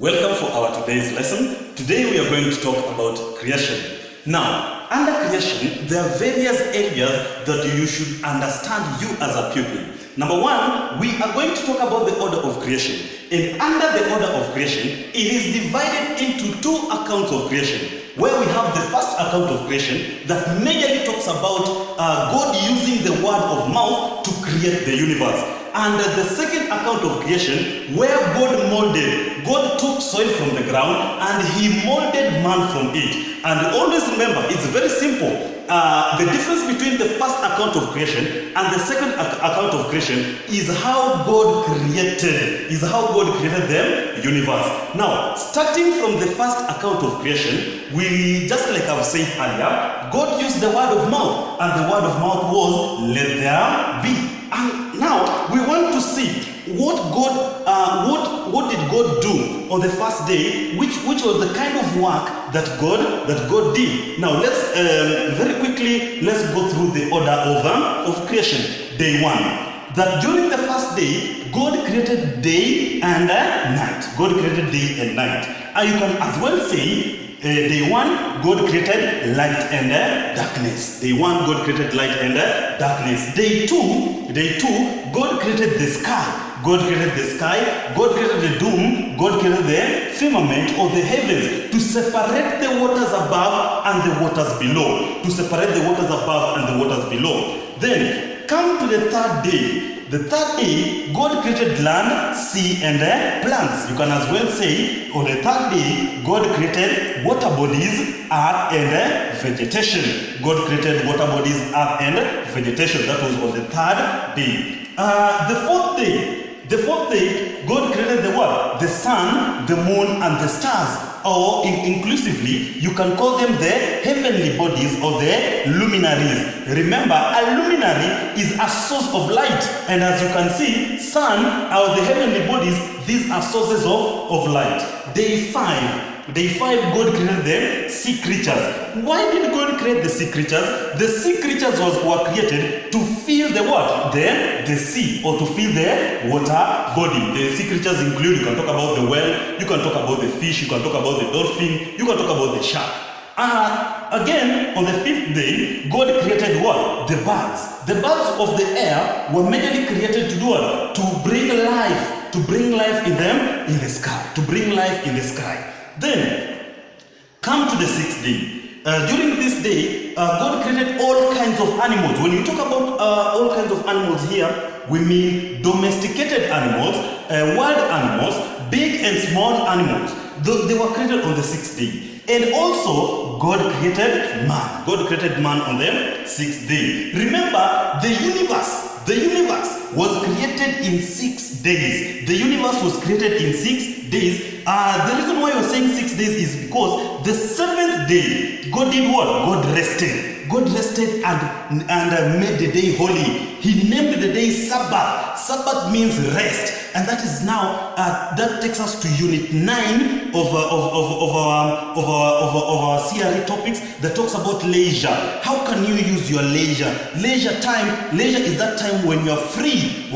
Welcome for our today's lesson. Today we are going to talk about creation. Now, under creation, there are various areas that you should understand you as a pupil. Number one, we are going to talk about the order of creation. And under the order of creation, it is divided into two accounts of creation, where we have the first account of creation that majorly talks about God using the word of mouth to create the universe. And the second account of creation, where God took soil from the ground and he molded man from it. And always remember, it's very simple. The difference between the first account of creation and the second account of creation is how God created the universe. Now, starting from the first account of creation, we, just like I've said earlier, God used the word of mouth, and the word of mouth was, "Let there be." And now we want to see what did God do on the first day, which was the kind of work that God did. Now let's very quickly let's go through the order of creation. Day one, that during the first day God created day and night. God created day and night. And you can as well say day one, God created light and darkness. Day one, God created light and darkness. Day two, God created the sky. God created the sky, God created the dome, God created the firmament of the heavens to separate the waters above and the waters below. To separate the waters above and the waters below. Then, come to the third day. The third day, God created land, sea, and plants. You can as well say, on the third day, God created water bodies, earth, and vegetation. God created water bodies, earth, and vegetation. That was on the third day. The fourth day, God created the what? The sun, the moon, and the stars. Or inclusively, you can call them the heavenly bodies or the luminaries. Remember, a luminary is a source of light. And as you can see, sun or the heavenly bodies, these are sources of light. Day 5, God created the sea creatures. Why did God create the sea creatures? The sea creatures were created to fill the what? The sea, or to fill the water body. The sea creatures include, you can talk about the whale, you can talk about the fish, you can talk about the dolphin, you can talk about the shark. Again, on the fifth day, God created what? The birds. The birds of the air were majorly created to do what? To bring life in them, in the sky. To bring life in the sky. Then, come to the sixth day. During this day, God created all kinds of animals. When you talk about all kinds of animals here, we mean domesticated animals, wild animals, big and small animals. They were created on the sixth day. And also, God created man. God created man on the sixth day. Remember, the universe was created in 6 days. The universe was created in 6 days. The reason why we're saying 6 days is because the seventh day, God did what? God rested. God rested and made the day holy. He named the day Sabbath. Sabbath means rest. And that is now, that takes us to unit 9 of our CRE topics that talks about leisure. How can you use your leisure? Leisure is that time when you're free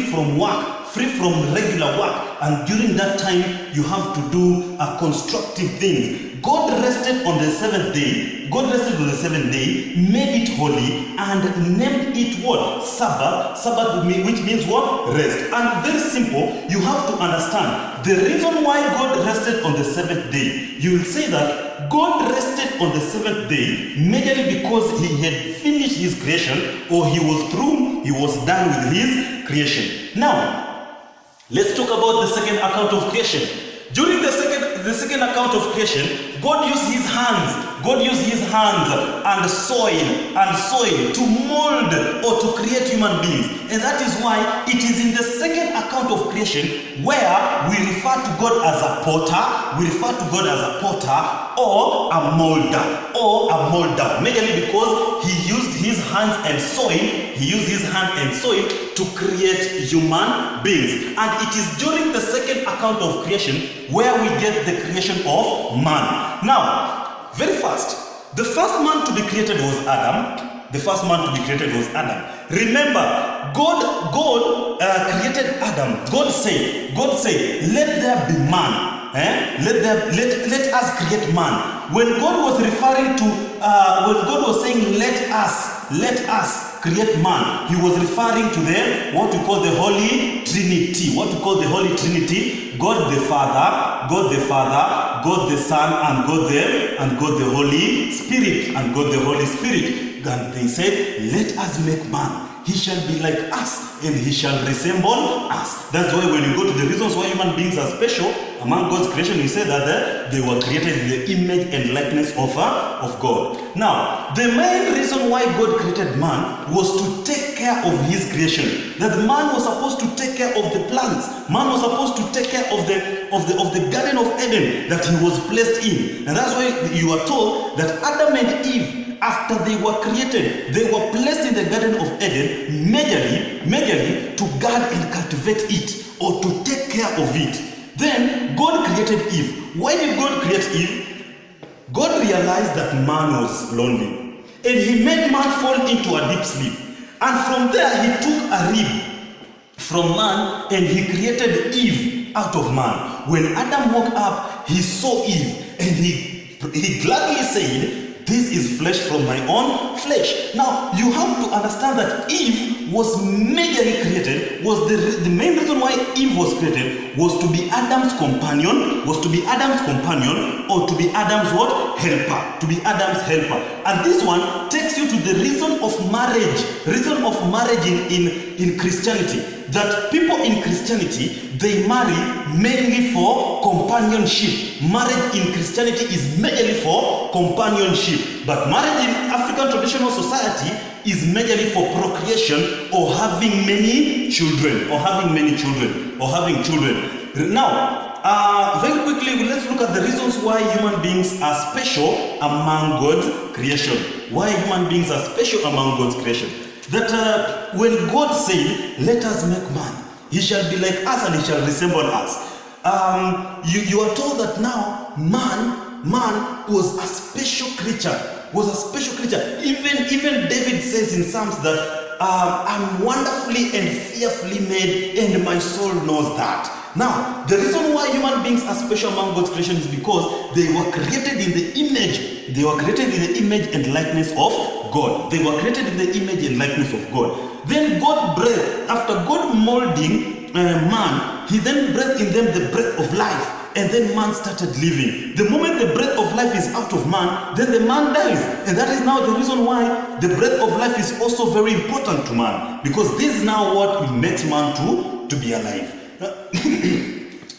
from work, free from regular work, and during that time you have to do constructive things. God rested on the seventh day. God rested on the seventh day, made it holy, and named it what? Sabbath. Sabbath, which means what? Rest. And very simple, you have to understand the reason why God rested on the seventh day. You will say that God rested on the seventh day majorly because he had finished his creation, or he was through, he was done with his creation. Now, let's talk about the second account of creation. During the second account of creation, God used his hands. God used his hands and soil to mold or to create human beings. And that is why it is in the second account of creation where we refer to God as a potter, or a molder. Majorly because he used his hands and soil, to create human beings. And it is during the second account of creation where we get the creation of man. Now, very fast, the first man to be created was Adam. Remember, God created Adam. God said, let there be man. Let us create man. When God was referring to, when God was saying, let us create man, he was referring to what we call the Holy Trinity. What we call the Holy Trinity: God the Father, God the Son, and God the Holy Spirit, and God the Holy Spirit. And they said, let us make man. He shall be like us, and he shall resemble us. That's why when you go to the reasons why human beings are special among God's creation, he said that they were created in the image and likeness of God. Now, the main reason why God created man was to take care of his creation. That man was supposed to take care of the plants. Man was supposed to take care of the Garden of Eden that he was placed in. And that's why you are told that Adam and Eve, after they were created, they were placed in the Garden of Eden majorly to guard and cultivate it, or to take care of it. Then God created Eve. Why did God create Eve? God realized that man was lonely, and he made man fall into a deep sleep. And from there he took a rib from man and he created Eve out of man. When Adam woke up, he saw Eve, and he gladly said, this is flesh from my own flesh. Now, you have to understand that Eve was majorly created, was the main reason why Eve was created was to be Adam's companion, or to be Adam's what? Helper. To be Adam's helper. And this one takes you to the reason of marriage in Christianity. That people in Christianity, they marry mainly for companionship. Marriage in Christianity is mainly for companionship. But marriage in African traditional society is majorly for procreation, or having many children, or having children. Now, very quickly, let's look at the reasons why human beings are special among God's creation. Why human beings are special among God's creation. That when God said, let us make man, he shall be like us and he shall resemble us. You are told that now man was a special creature. Even David says in Psalms that I'm wonderfully and fearfully made, and my soul knows that. Now, the reason why human beings are special among God's creation is because they were created in the image. They were created in the image and likeness of God. They were created in the image and likeness of God. Then God breathed, after God molding man, he then breathed in them the breath of life. And then man started living. The moment the breath of life is out of man, then the man dies. And that is now the reason why the breath of life is also very important to man. Because this is now what makes man to be alive.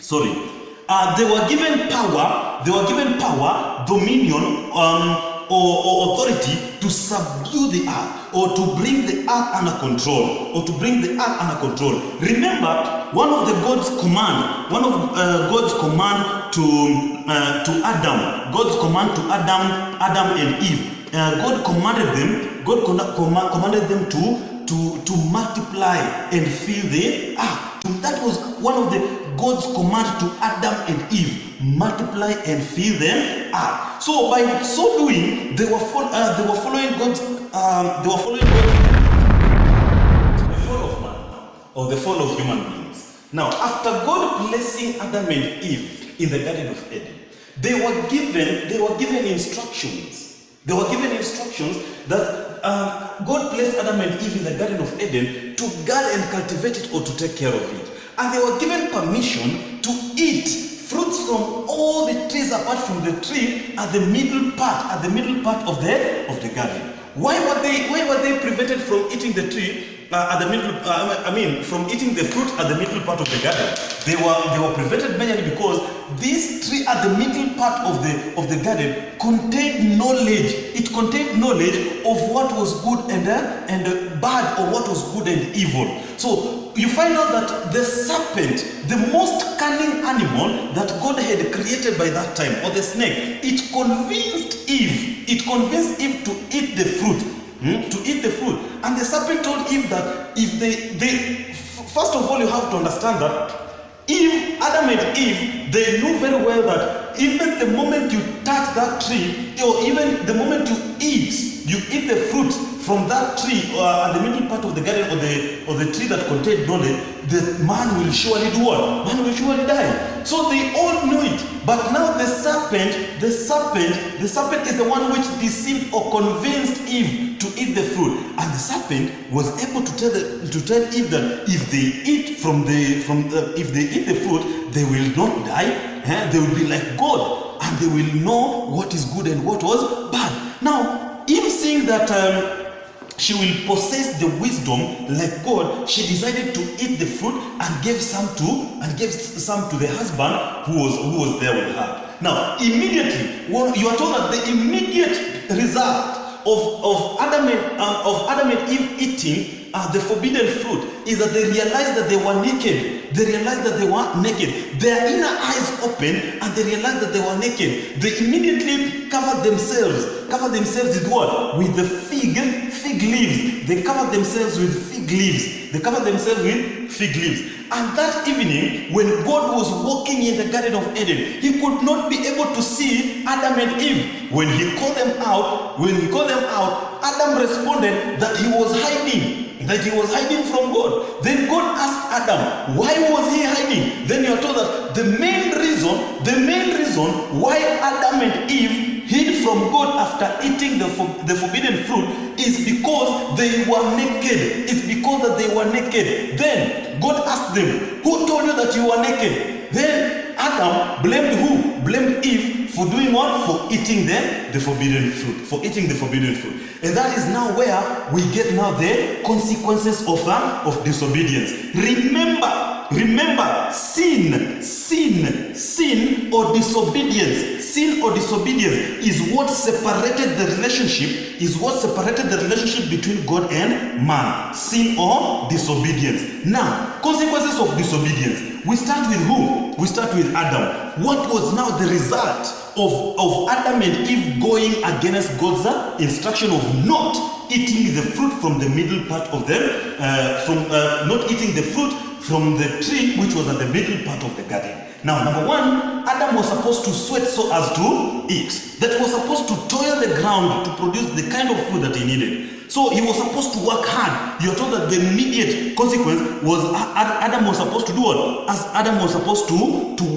Sorry. They were given power, dominion, or authority to subdue the earth, or to bring the earth under control, Remember, one of God's command to Adam and Eve. God commanded them to multiply and fill the earth. That was one of God's command to Adam and Eve: multiply and fill the earth. So by so doing, they were following God's the fall of man, or the fall of human beings. Now, after God placing Adam and Eve in the Garden of Eden, they were given instructions. They were given instructions that God placed Adam and Eve in the Garden of Eden to guard and cultivate it, or to take care of it. And they were given permission to eat fruits from all the trees apart from the tree at the middle part of the garden. Why were they prevented from eating the tree at the middle? From eating the fruit at the middle part of the garden. They were prevented mainly because this tree at the middle part of the garden contained knowledge. It contained knowledge of what was good and bad, or what was good and evil. So you find out that the serpent, the most cunning animal that God had created by that time, or the snake, it convinced Eve to eat the fruit. And the serpent told Eve that if first of all, you have to understand that Adam and Eve, they knew very well that even the moment you touch that tree, or even the moment you eat the fruit from that tree at the middle part of the garden, or the tree that contained knowledge, the man will surely do what? Man will surely die. So they all knew it. But now the serpent is the one which deceived or convinced Eve to eat the fruit. And the serpent was able to tell Eve that if they eat if they eat the fruit, they will not die. They will be like God, and they will know what is good and what was bad. Now, Eve, seeing that she will possess the wisdom like God, she decided to eat the fruit and gave some to the husband who was there with her. Now, immediately, you are told that the immediate result of Adam and Eve eating the forbidden fruit is that they realized that they were naked. They realized that they were naked. Their inner eyes opened and they realized that they were naked. They immediately covered themselves. Covered themselves with what? With the fig leaves. They covered themselves with fig leaves. They covered themselves with fig leaves. And that evening, when God was walking in the Garden of Eden, he could not be able to see Adam and Eve. When he called them out, Adam responded that he was hiding from God. Then God asked Adam, why was he hiding? Then you are told that the main reason why Adam and Eve hid from God after eating the forbidden fruit is because they were naked. It's because that they were naked. Then God asked them, who told you that you were naked? Then Adam blamed who? Blamed Eve for doing what? For eating the forbidden fruit. For eating the forbidden fruit. And that is now where we get now the consequences of disobedience. Remember, sin or disobedience. Sin or disobedience is what separated the relationship between God and man. Sin or disobedience. Now, consequences of disobedience. We start with who? We start with Adam. What was now the result of Adam and Eve going against God's instruction of not eating the fruit from the middle part of them, not eating the fruit from the tree which was at the middle part of the garden. Now, number one, Adam was supposed to sweat so as to eat. That was supposed to toil the ground to produce the kind of food that he needed. So he was supposed to work hard. You're told that the immediate consequence was Adam was supposed to do what? As Adam was supposed to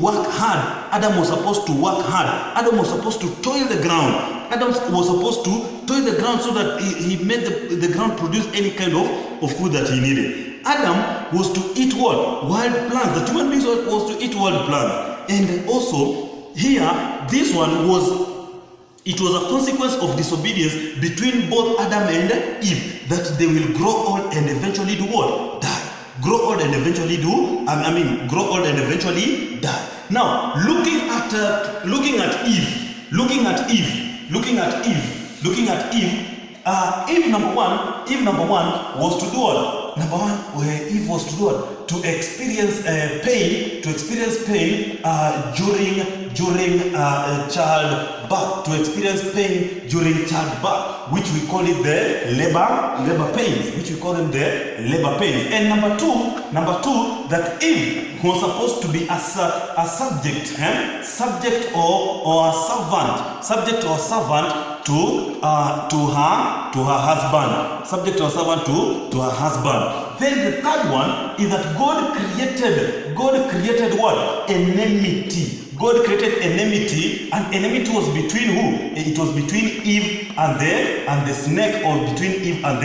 work hard. Adam was supposed to work hard. Adam was supposed to toil the ground. Adam was supposed to toil the ground so that he made the ground produce any kind of food that he needed. Adam was to eat what? Wild plants. The human beings was to eat wild plants. And also, here, this one was it was a consequence of disobedience between both Adam and Eve, that they will grow old and eventually do what? Die. Grow old and eventually grow old and eventually die. Now, looking at Eve, Eve number one was to do what? Eve was to do what? To experience pain during childbirth. To experience pain during childbirth, which we call it the labor pains. Which we call them the labor pains. And number two, that Eve was supposed to be a subject or a servant to her husband. Subject or servant to her husband. Then the third one is that God created what? Enmity. God created enmity, and enmity was between who? It was between Eve and the snake, or between Eve and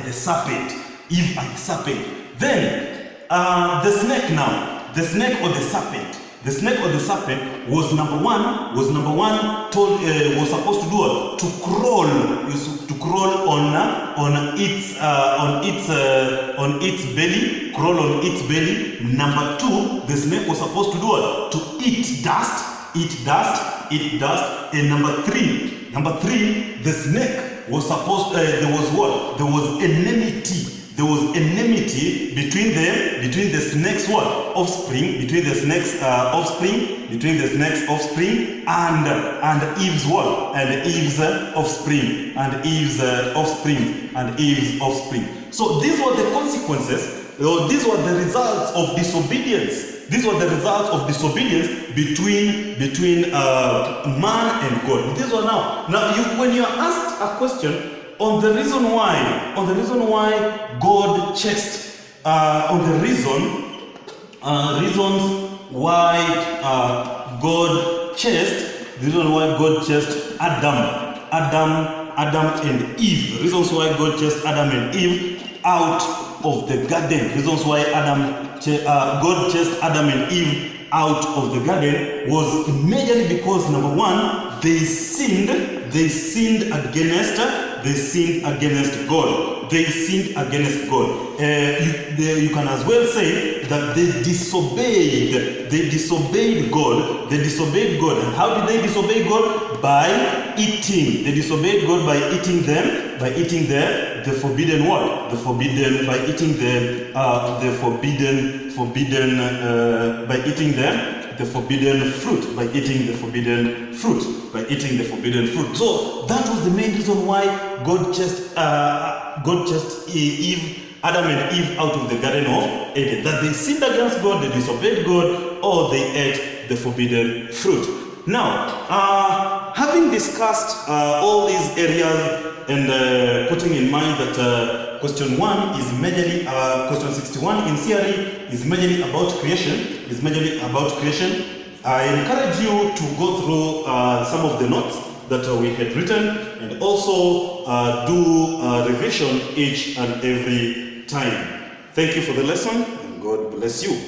the serpent. Eve and the serpent. Then the snake or the serpent. The snake or the serpent was number one told was supposed to do what? To crawl on its belly, crawl on its belly. Number two, the snake was supposed to do what? To eat dust. And number three, the snake was supposed there was what? There was enmity. There was enmity between the snake's what? Offspring, between the snake's offspring and Eve's what? And Eve's offspring. So these were the consequences, or these were the results of disobedience. These were the results of disobedience between man and God. These were now when you are asked a question, on the reason why God chased, reasons why God chased Adam and Eve. Reasons why God chased Adam and Eve out of the garden. Reasons why God chased Adam and Eve out of the garden was majorly because, number one, they sinned against God. They sinned against God. You can as well say that they disobeyed God. They disobeyed God. And how did they disobey God? By eating. They disobeyed God by eating the forbidden what? By eating the forbidden fruit. So that was the main reason why God chased Adam and Eve out of the Garden of Eden. That they sinned against God, they disobeyed God, or they ate the forbidden fruit. Now, having discussed all these areas and putting in mind that question 1 is majorly, question 61 in theory is majorly about creation, I encourage you to go through some of the notes that we had written and also do revision each and every time. Thank you for the lesson and God bless you.